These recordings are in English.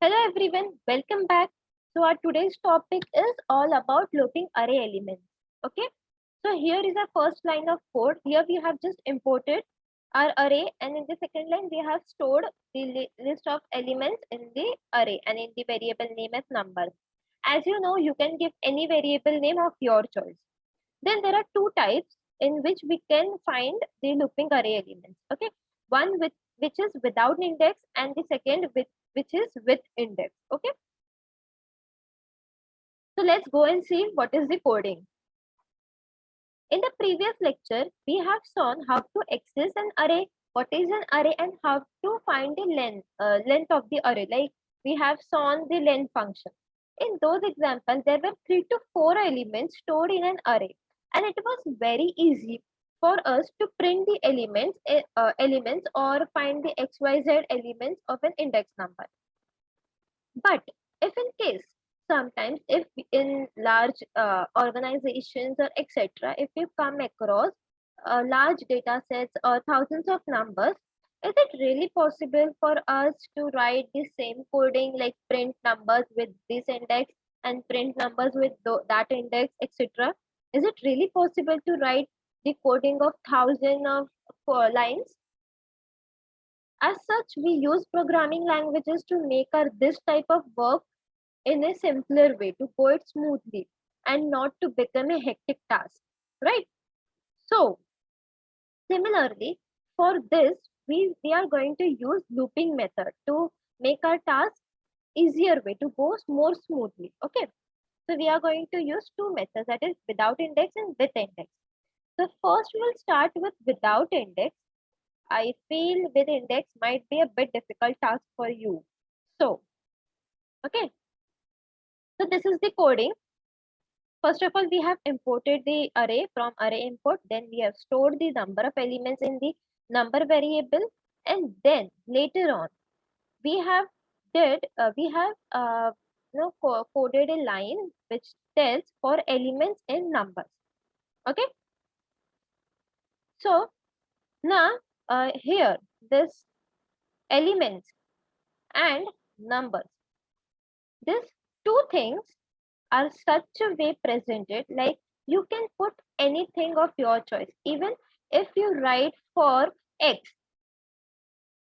Hello everyone, welcome back. So our today's topic is all about looping array elements. Okay, so here is our first line of code. Here we have just imported our array, and in the second line we have stored the list of elements in the array and in the variable name as numbers. As you know, you can give any variable name of your choice. Then there are two types in which we can find the looping array elements. Okay, one which is without index, and the second which is with index. Okay, so let's go and see what is the coding. In the previous lecture, we have shown how to access an array, what is an array, and how to find the length of the array. Like we have shown the length function. In those examples, there were 3 to 4 elements stored in an array, and it was very easy for us to print the elements or find the XYZ elements of an index number. But if in case, sometimes if in large organizations or etc., if you come across large data sets or thousands of numbers, is it really possible for us to write the same coding, like print numbers with this index and print numbers with that index, etc.? Is it really possible to write the coding of thousands of lines? As such, we use programming languages to make this type of work in a simpler way, to go it smoothly and not to become a hectic task, right? So similarly, for this, we are going to use looping method to make our task easier way, to go more smoothly. Okay, so we are going to use two methods, that is without index and with index. So first we'll start with without index. I feel with index might be a bit difficult task for you. So okay, so this is the coding. First of all, we have imported the array from array import. Then we have stored the number of elements in the number variable, and then later on we have coded a line which tells for elements in numbers. Okay, so now here this elements and numbers, these two things are such a way presented, like you can put anything of your choice. Even if you write for x,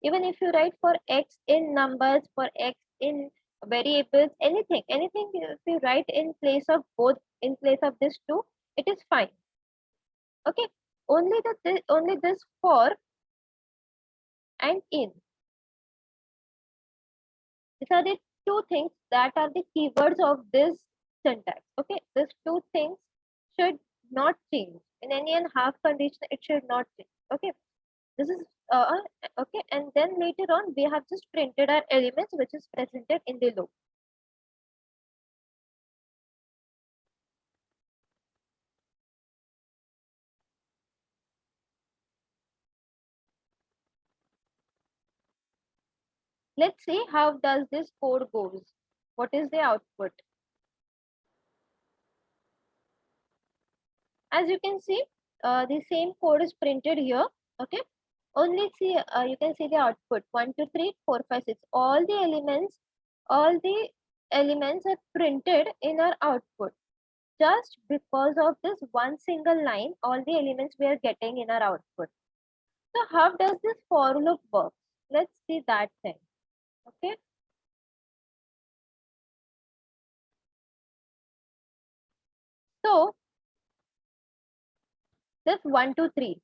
even if you write for x in numbers, for x in variables, anything if you write in place of both, in place of this two, it is fine. Okay, only this for and in, these are the two things that are the keywords of this syntax. Okay, these two things should not change in any and half condition. It should not change. Okay, this is okay, and then later on we have just printed our elements which is presented in the loop. Let's see how does this code goes. What is the output? As you can see, the same code is printed here. Okay, only see, you can see the output 1 2 3 4 5 6. All the elements are printed in our output. Just because of this one single line, all the elements we are getting in our output. So how does this for loop work? Let's see that thing. Okay, so this 1 2 3,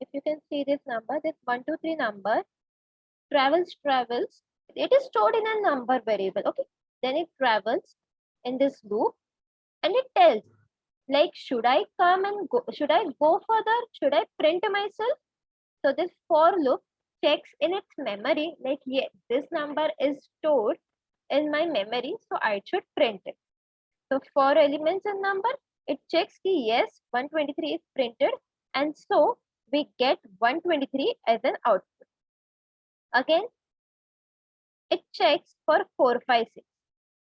if you can see this number, this 1 2 3 number travels, it is stored in a number variable. Okay, then it travels in this loop and it tells, like, should I come and go, should I go further, should I print myself? So this for loop checks in its memory, like, yes, this number is stored in my memory, so I should print it. So for elements and number, it checks ki yes, 123 is printed, and so we get 123 as an output. Again, it checks for 4 5 6,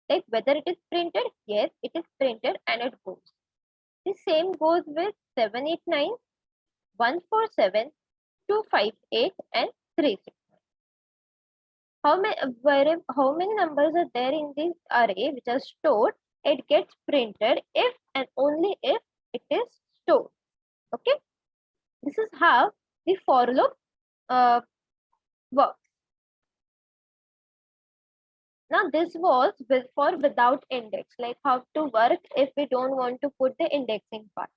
like whether it is printed. Yes, it is printed, and it goes. The same goes with 789, 147, 258, and 369. how many numbers are there in this array which are stored, it gets printed if and only if it is stored. Okay, this is how the for loop works. Now this was for without index, like how to work if we don't want to put the indexing part.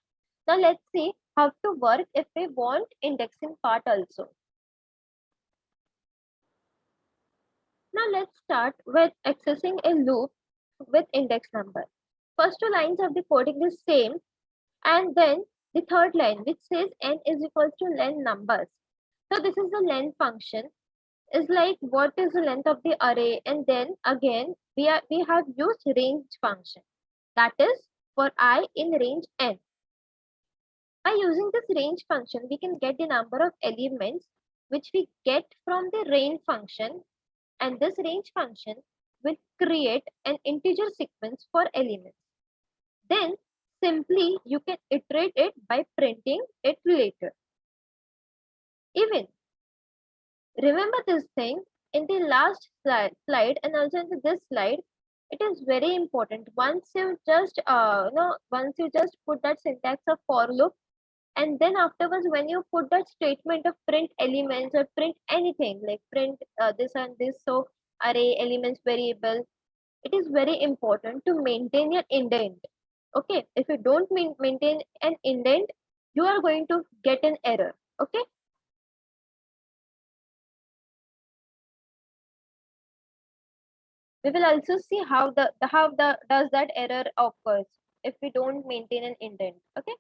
Now let's see how to work if we want indexing part also. Now let's start with accessing a loop with index number. First two lines of the coding is same, and then the third line which says n is equal to len numbers. So this is the len function, is like what is the length of the array, and then again we have used range function, that is for I in range n. By using this range function, we can get the number of elements which we get from the range function, and this range function will create an integer sequence for elements. Then simply you can iterate it by printing it later. Even remember this thing in the last slide and also in this slide, it is very important. Once you just put that syntax of for loop, and then afterwards when you put that statement of print elements or print anything like print this and this, so array elements variable, it is very important to maintain your indent. Okay, if you don't maintain an indent, you are going to get an error. Okay, we will also see how the does that error occurs if we don't maintain an indent. Okay,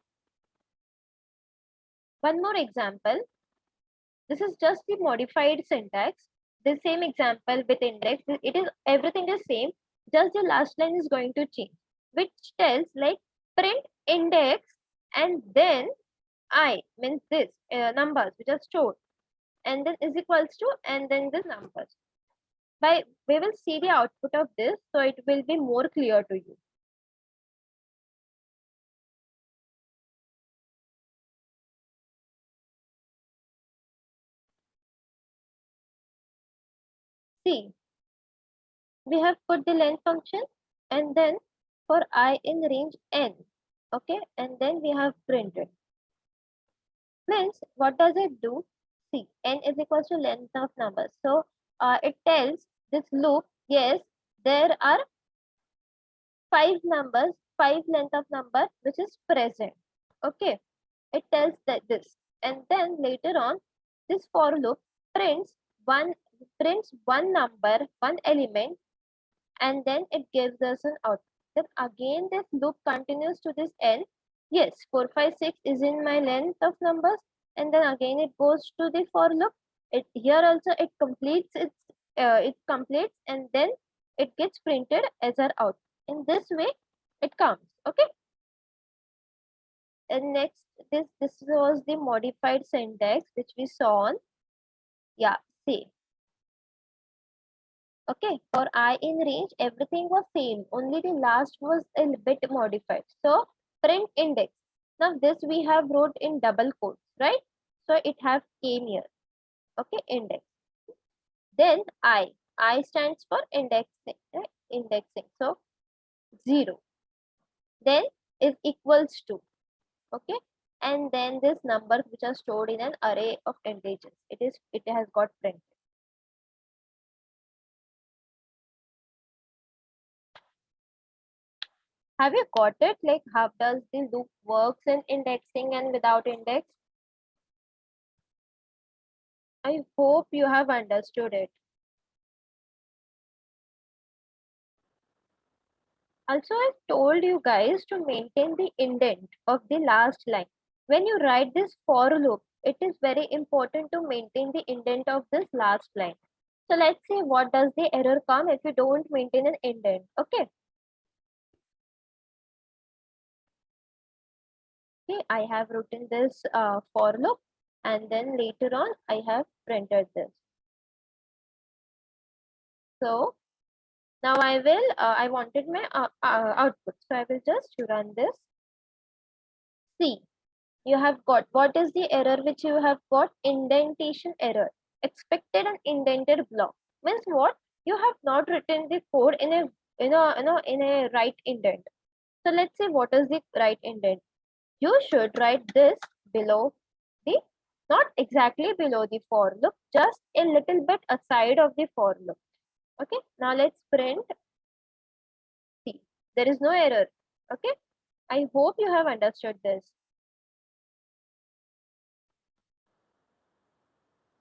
one more example. This is just the modified syntax. The same example with index, it is everything is same, just the last line is going to change, which tells like print index, and then I means this numbers which are stored, and then is equals to, and then the numbers. By we will see the output of this, so it will be more clear to you. See, we have put the len function, and then for I in range n. Okay, and then we have printed. Means what does it do? See, n is equals to length of numbers. So it tells this loop, yes, there are 5 length of number which is present. Okay, it tells that this, and then later on, this for loop prints one number, one element, and then it gives us an output. Then again this loop continues to this n. Yes, 4, 5, 6 is in my length of numbers, and then again it goes to the for loop. It here also it completes it completes, and then it gets printed as our output. In this way it comes. Okay, and next this was the modified syntax which we saw on, yeah, see. Okay, for I in range, everything was same. Only the last was a bit modified. So print index. Now this we have wrote in double quotes, right? So it have came here. Okay, index. Then I stands for indexing. Right? Indexing. So 0. Then is equals to. Okay, and then this numbers which are stored in an array of integers. It has got printed. Have you got it? Like how does the loop works in indexing and without index? I hope you have understood it. Also, I told you guys to maintain the indent of the last line. When you write this for loop, it is very important to maintain the indent of this last line. So let's see what does the error come if you don't maintain an indent. Okay. Okay, I have written this for loop, and then later on I have printed this. So now I wanted my output. So I will just run this. See, you have got, what is the error which you have got? Indentation error. Expected an indented block. Means what? You have not written the code in a in a right indent. So let's see what is the right indent. You should write this below the, not exactly below the for loop, just a little bit aside of the for loop. Okay, now let's print. See, there is no error. Okay, I hope you have understood this.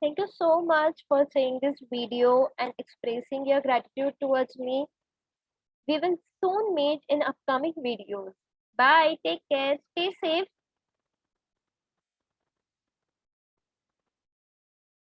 Thank you so much for seeing this video and expressing your gratitude towards me. We will soon meet in upcoming videos. Bye, take care, stay safe.